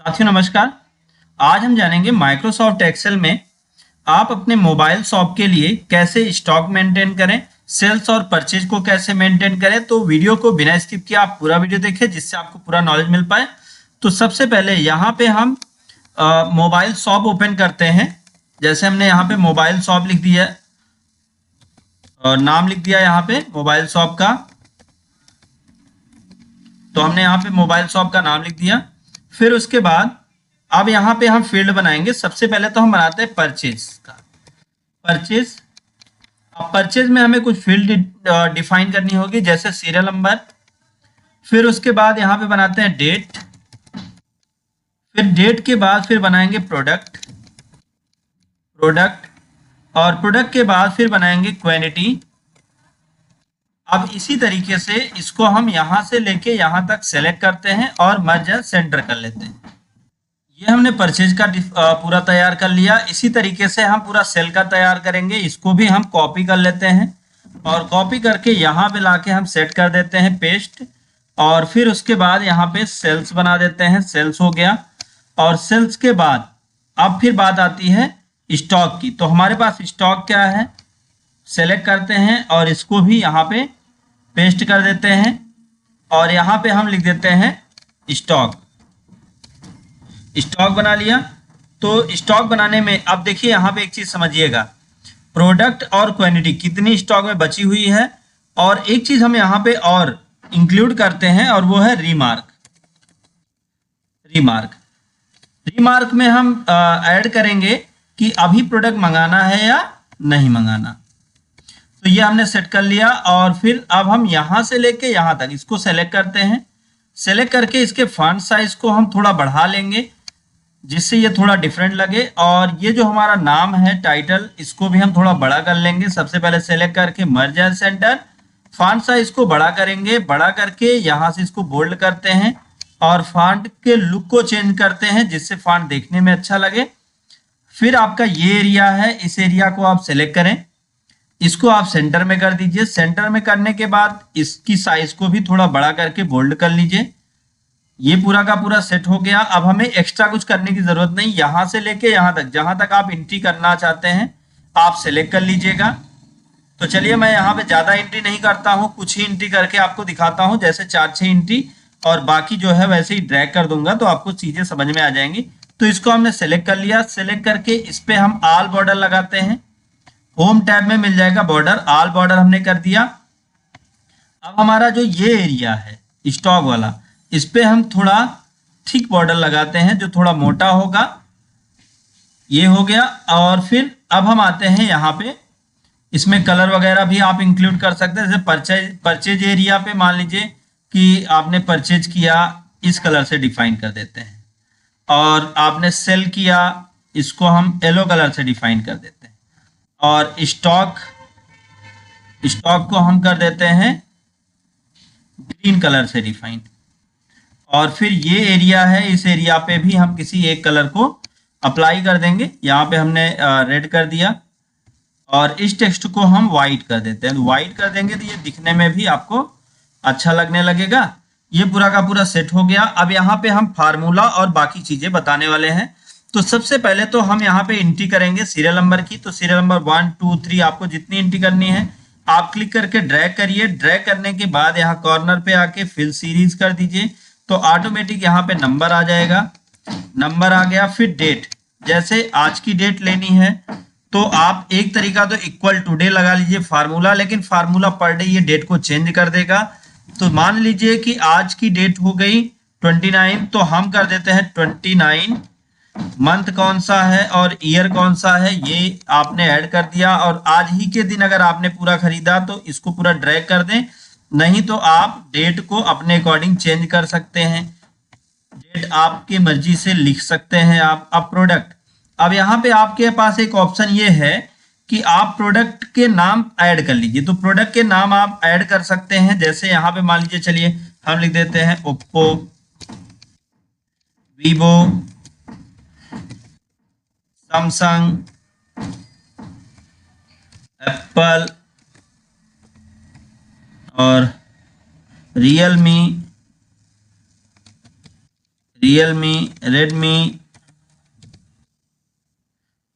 साथियों नमस्कार। आज हम जानेंगे माइक्रोसॉफ्ट एक्सेल में आप अपने मोबाइल शॉप के लिए कैसे स्टॉक मेंटेन करें, सेल्स और परचेज को कैसे मेंटेन करें। तो वीडियो को बिना स्किप किए आप पूरा वीडियो देखें जिससे आपको पूरा नॉलेज मिल पाए। तो सबसे पहले यहाँ पे हम मोबाइल शॉप ओपन करते हैं। जैसे हमने यहाँ पे मोबाइल शॉप लिख दिया और नाम लिख दिया यहाँ पे मोबाइल शॉप का। तो हमने यहाँ पे मोबाइल शॉप का नाम लिख दिया। फिर उसके बाद अब यहाँ पे हम फील्ड बनाएंगे। सबसे पहले तो हम बनाते हैं परचेज का। परचेज, अब परचेज में हमें कुछ फील्ड डिफाइन करनी होगी, जैसे सीरियल नंबर। फिर उसके बाद यहाँ पे बनाते हैं डेट। फिर डेट के बाद फिर बनाएंगे प्रोडक्ट और प्रोडक्ट के बाद फिर बनाएंगे क्वांटिटी। अब इसी तरीके से इसको हम यहां से लेके यहां तक सेलेक्ट करते हैं और मर्ज सेंटर कर लेते हैं। ये हमने परचेज का पूरा तैयार कर लिया। इसी तरीके से हम पूरा सेल का तैयार करेंगे। इसको भी हम कॉपी कर लेते हैं और कॉपी करके यहाँ पे लाके हम सेट कर देते हैं पेस्ट। और फिर उसके बाद यहाँ पे सेल्स बना देते हैं। सेल्स हो गया। और सेल्स के बाद अब फिर बात आती है स्टॉक की। तो हमारे पास स्टॉक क्या है, सेलेक्ट करते हैं और इसको भी यहाँ पे पेस्ट कर देते हैं और यहाँ पे हम लिख देते हैं स्टॉक बना लिया। तो स्टॉक बनाने में अब देखिए यहाँ पे एक चीज समझिएगा, प्रोडक्ट और क्वांटिटी कितनी स्टॉक में बची हुई है। और एक चीज हम यहाँ पे और इंक्लूड करते हैं और वो है रीमार्क में हम ऐड करेंगे कि अभी प्रोडक्ट मंगाना है या नहीं मंगाना। तो ये हमने सेट कर लिया। और फिर अब हम यहां से लेके यहां तक इसको सेलेक्ट करते हैं। सेलेक्ट करके इसके फॉन्ट साइज को हम थोड़ा बढ़ा लेंगे जिससे ये थोड़ा डिफरेंट लगे। और ये जो हमारा नाम है टाइटल, इसको भी हम थोड़ा बड़ा कर लेंगे। सबसे पहले सेलेक्ट करके मर्ज एंड सेंटर, फॉन्ट साइज को बड़ा करेंगे। बड़ा करके यहां से इसको बोल्ड करते हैं और फॉन्ट के लुक को चेंज करते हैं जिससे फॉन्ट देखने में अच्छा लगे। फिर आपका ये एरिया है, इस एरिया को आप सेलेक्ट करें, इसको आप सेंटर में कर दीजिए। सेंटर में करने के बाद इसकी साइज को भी थोड़ा बड़ा करके बोल्ड कर लीजिए। ये पूरा का पूरा सेट हो गया। अब हमें एक्स्ट्रा कुछ करने की जरूरत नहीं। यहां से लेके यहां तक जहां तक आप एंट्री करना चाहते हैं आप सेलेक्ट कर लीजिएगा। तो चलिए मैं यहाँ पे ज्यादा एंट्री नहीं करता हूँ, कुछ ही एंट्री करके आपको दिखाता हूँ, जैसे 4-6 एंट्री, और बाकी जो है वैसे ही ड्रैग कर दूंगा तो आपको चीजें समझ में आ जाएंगी। तो इसको हमने सेलेक्ट कर लिया। सेलेक्ट करके इस पे हम ऑल बॉर्डर लगाते हैं। होम टैब में मिल जाएगा बॉर्डर, ऑल बॉर्डर हमने कर दिया। अब हमारा जो ये एरिया है स्टॉक वाला, इस पे हम थोड़ा थिक बॉर्डर लगाते हैं जो थोड़ा मोटा होगा। ये हो गया। और फिर अब हम आते हैं यहाँ पे, इसमें कलर वगैरह भी आप इंक्लूड कर सकते हैं। जैसे परचेज एरिया पे मान लीजिए कि आपने परचेज किया, इस कलर से डिफाइन कर देते हैं। और आपने सेल किया, इसको हम येलो कलर से डिफाइन कर देते हैं। और स्टॉक को हम कर देते हैं ग्रीन कलर से डिफाइन। और फिर ये एरिया है, इस एरिया पे भी हम किसी एक कलर को अप्लाई कर देंगे। यहाँ पे हमने रेड कर दिया और इस टेक्स्ट को हम व्हाइट कर देते हैं। व्हाइट कर देंगे तो ये दिखने में भी आपको अच्छा लगने लगेगा। ये पूरा का पूरा सेट हो गया। अब यहाँ पे हम फार्मूला और बाकी चीजें बताने वाले हैं। तो सबसे पहले तो हम यहाँ पे एंट्री करेंगे सीरियल नंबर की। तो सीरियल नंबर 1 2 3 आपको जितनी एंट्री करनी है आप क्लिक करके ड्रैग करिए। ड्रैग करने के बाद यहाँ कॉर्नर पे आके फिल सीरीज कर दीजिए तो ऑटोमेटिक यहाँ पे नंबर आ जाएगा। नंबर आ गया। फिर डेट, जैसे आज की डेट लेनी है तो आप एक तरीका तो इक्वल टू डे लगा लीजिए फार्मूला, लेकिन फार्मूला पर डे ये डेट को चेंज कर देगा। तो मान लीजिए कि आज की डेट हो गई 29, तो हम कर देते हैं 29। मंथ कौन सा है और ईयर कौन सा है ये आपने ऐड कर दिया। और आज ही के दिन अगर आपने पूरा खरीदा तो इसको पूरा ड्रैग कर दें, नहीं तो आप डेट को अपने अकॉर्डिंग चेंज कर सकते हैं। डेट आपकी मर्जी से लिख सकते हैं आप। अब प्रोडक्ट, अब यहाँ पे आपके पास एक ऑप्शन ये है कि आप प्रोडक्ट के नाम ऐड कर लीजिए। तो प्रोडक्ट के नाम आप ऐड कर सकते हैं। जैसे यहाँ पे मान लीजिए, चलिए हम लिख देते हैं ओप्पो, वीवो, सैमसंग, एप्पल और रियलमी, रियलमी, रेडमी।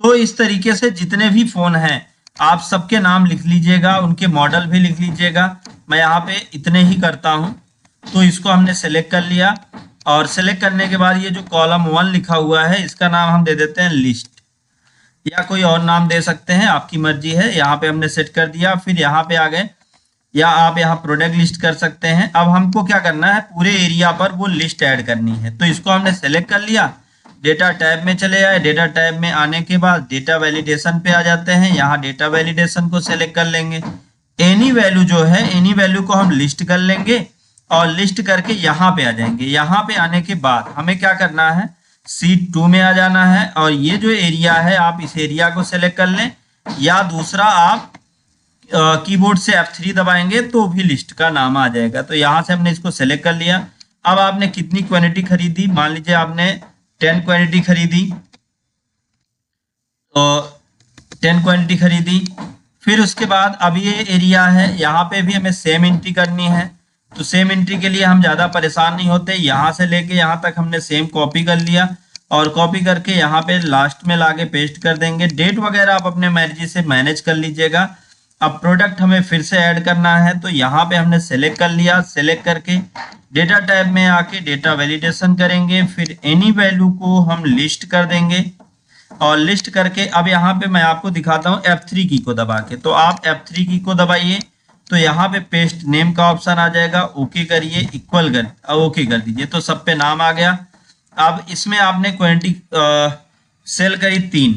तो इस तरीके से जितने भी फोन हैं आप सबके नाम लिख लीजिएगा, उनके मॉडल भी लिख लीजिएगा। मैं यहाँ पे इतने ही करता हूँ। तो इसको हमने सेलेक्ट कर लिया और सेलेक्ट करने के बाद ये जो कॉलम 1 लिखा हुआ है इसका नाम हम दे देते हैं लिस्ट, या कोई और नाम दे सकते हैं, आपकी मर्जी है। यहाँ पे हमने सेट कर दिया। फिर यहाँ पे आ गए, या आप यहाँ प्रोडक्ट लिस्ट कर सकते हैं। अब हमको क्या करना है, पूरे एरिया पर वो लिस्ट ऐड करनी है। तो इसको हमने सेलेक्ट कर लिया, डेटा टैब में चले आए। डेटा टैब में आने के बाद डेटा वैलिडेशन पे आ जाते हैं। यहाँ डेटा वैलिडेशन को सेलेक्ट कर लेंगे। एनी वैल्यू जो है, एनी वैल्यू को हम लिस्ट कर लेंगे और लिस्ट करके यहाँ पे आ जाएंगे। यहाँ पे आने के बाद हमें क्या करना है, शीट 2 में आ जाना है और ये जो एरिया है आप इस एरिया को सेलेक्ट कर लें, या दूसरा आप कीबोर्ड से F3 दबाएंगे तो भी लिस्ट का नाम आ जाएगा। तो यहाँ से हमने इसको सेलेक्ट कर लिया। अब आपने कितनी क्वांटिटी खरीदी, मान लीजिए आपने 10 क्वांटिटी खरीदी, तो 10 क्वांटिटी खरीदी। फिर उसके बाद अब ये एरिया है, यहाँ पे भी हमें सेम एंट्री करनी है। तो सेम एंट्री के लिए हम ज़्यादा परेशान नहीं होते, यहाँ से लेके यहाँ तक हमने सेम कॉपी कर लिया और कॉपी करके यहाँ पे लास्ट में लाके पेस्ट कर देंगे। डेट वगैरह आप अपने मर्जी से मैनेज कर लीजिएगा। अब प्रोडक्ट हमें फिर से ऐड करना है, तो यहाँ पे हमने सेलेक्ट कर लिया। सेलेक्ट करके डेटा टैब में आके डेटा वैलिडेशन करेंगे। फिर एनी वैल्यू को हम लिस्ट कर देंगे और लिस्ट करके अब यहाँ पे मैं आपको दिखाता हूँ F3 की को दबा के। तो आप F3 की को दबाइए तो यहाँ पे पेस्ट नेम का ऑप्शन आ जाएगा। ओके करिए, इक्वल कर ओके कर दीजिए, तो सब पे नाम आ गया। अब इसमें आपने क्वांटिटी सेल करी 3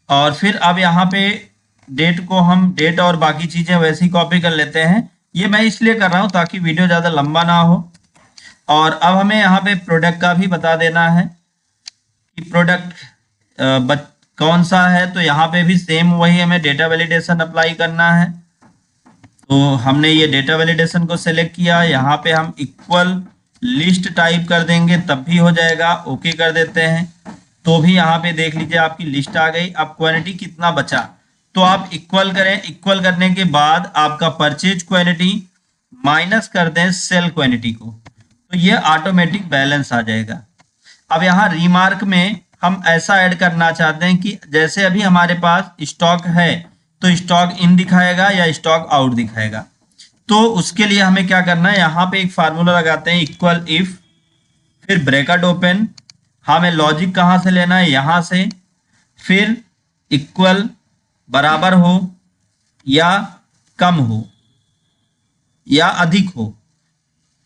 और फिर अब यहाँ पे डेट को हम डेट और बाकी चीजें वैसी कॉपी कर लेते हैं। ये मैं इसलिए कर रहा हूँ ताकि वीडियो ज़्यादा लंबा ना हो। और अब हमें यहाँ पे प्रोडक्ट का भी बता देना है कि प्रोडक्ट कौन सा है। तो यहाँ पे भी सेम वही हमें डेटा वैलिडेशन अप्लाई करना है। तो हमने ये डेटा वैलिडेशन को सेलेक्ट किया। यहाँ पे हम इक्वल लिस्ट टाइप कर देंगे तब भी हो जाएगा। ओके कर देते हैं तो भी यहाँ पे देख लीजिए आपकी लिस्ट आ गई। अब क्वांटिटी कितना बचा तो आप इक्वल करें। इक्वल करने के बाद आपका परचेज क्वांटिटी माइनस कर दें सेल क्वांटिटी को, तो ये ऑटोमेटिक बैलेंस आ जाएगा। अब यहाँ रीमार्क में हम ऐसा ऐड करना चाहते हैं कि जैसे अभी हमारे पास स्टॉक है तो स्टॉक इन दिखाएगा या स्टॉक आउट दिखाएगा। तो उसके लिए हमें क्या करना है, यहाँ पे एक फार्मूला लगाते हैं, इक्वल इफ, फिर ब्रैकेट ओपन। हमें लॉजिक कहाँ से लेना है, यहाँ से। फिर इक्वल बराबर हो या कम हो या अधिक हो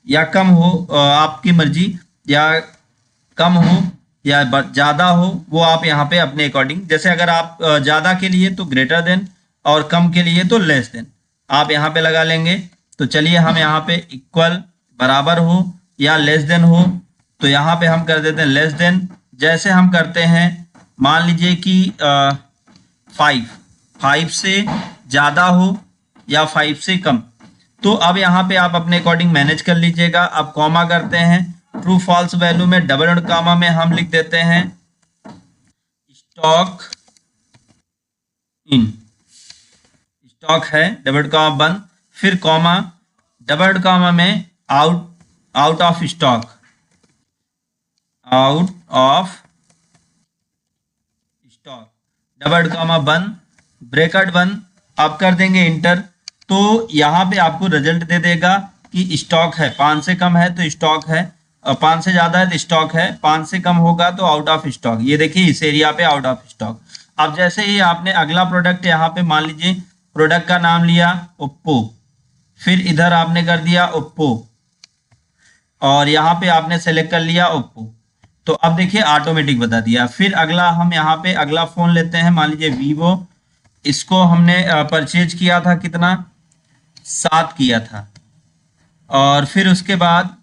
या कम हो, आपकी मर्जी, या कम हो या ज़्यादा हो, वो आप यहाँ पे अपने अकॉर्डिंग, जैसे अगर आप ज़्यादा के लिए तो ग्रेटर देन और कम के लिए तो लेस देन आप यहाँ पे लगा लेंगे। तो चलिए हम यहाँ पे इक्वल बराबर हो या लेस देन हो, तो यहाँ पे हम कर देते हैं लेस देन। जैसे हम करते हैं मान लीजिए कि 5 से ज़्यादा हो या 5 से कम, तो अब यहाँ पे आप अपने अकॉर्डिंग मैनेज कर लीजिएगा। अब कॉमा करते हैं, ट्रू फॉल्स वैल्यू में डबल डॉट कॉमा में हम लिख देते हैं स्टॉक इन, स्टॉक है डबल डॉट कॉमा बंद, फिर कॉमा डबल डॉट कॉमा में out of stock, out of stock, double dot comma बंद, ब्रैकेट बंद। आप कर देंगे इंटर, तो यहाँ पे आपको रिजल्ट दे देगा कि स्टॉक है, 5 से कम है तो स्टॉक है, 5 से ज़्यादा है तो स्टॉक है, 5 से कम होगा तो आउट ऑफ स्टॉक। ये देखिए इस एरिया पे आउट ऑफ स्टॉक। अब जैसे ही आपने अगला प्रोडक्ट यहाँ पे मान लीजिए प्रोडक्ट का नाम लिया ओप्पो, फिर इधर आपने कर दिया ओप्पो और यहाँ पे आपने सेलेक्ट कर लिया ओप्पो, तो अब देखिए ऑटोमेटिक बता दिया। फिर अगला हम यहाँ पे अगला फ़ोन लेते हैं, मान लीजिए वीवो, इसको हमने परचेज किया था, कितना 7 किया था। और फिर उसके बाद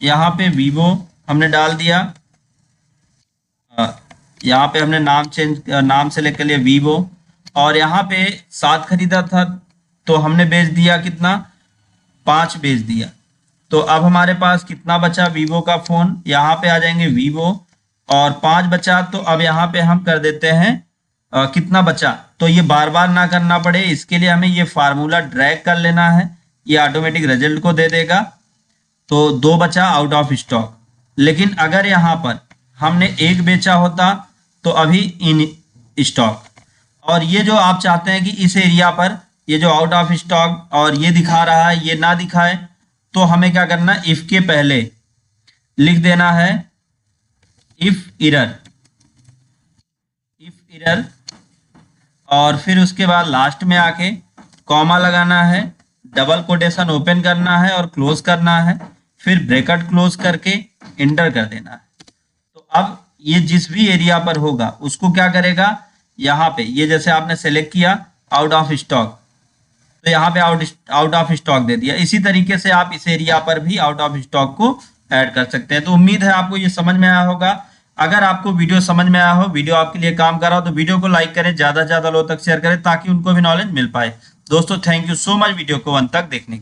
यहाँ पे वीवो हमने डाल दिया, यहाँ पे हमने नाम सेलेक्ट कर लिया वीवो, और यहाँ पे 7 खरीदा था तो हमने बेच दिया कितना, 5 बेच दिया। तो अब हमारे पास कितना बचा वीवो का फ़ोन, यहाँ पे आ जाएंगे वीवो, और 5 बचा। तो अब यहाँ पे हम कर देते हैं कितना बचा, तो ये बार बार ना करना पड़े इसके लिए हमें ये फार्मूला ड्रैग कर लेना है, ये ऑटोमेटिक रिजल्ट को दे देगा। तो 2 बचा आउट ऑफ स्टॉक, लेकिन अगर यहाँ पर हमने एक बेचा होता तो अभी इन स्टॉक, और ये जो आप चाहते हैं कि इस एरिया पर ये जो आउट ऑफ स्टॉक और ये दिखा रहा है ये ना दिखाए, तो हमें क्या करना, इफ के पहले लिख देना है इफ इरर, और फिर उसके बाद लास्ट में आके कॉमा लगाना है, डबल कोटेशन ओपन करना है और क्लोज करना है, फिर ब्रैकेट क्लोज करके इंटर कर देना है। तो अब ये जिस भी एरिया पर होगा उसको क्या करेगा, यहाँ पे ये जैसे आपने सेलेक्ट किया आउट ऑफ स्टॉक, तो यहाँ पे आउट ऑफ स्टॉक दे दिया। इसी तरीके से आप इस एरिया पर भी आउट ऑफ स्टॉक को ऐड कर सकते हैं। तो उम्मीद है आपको ये समझ में आया होगा। अगर आपको वीडियो समझ में आया हो, वीडियो आपके लिए काम कर रहा हो, तो वीडियो को लाइक करें, ज्यादा से ज्यादा लोगों तक शेयर करें ताकि उनको भी नॉलेज मिल पाए। दोस्तों thank you so much video को अंत तक देखने के लिए।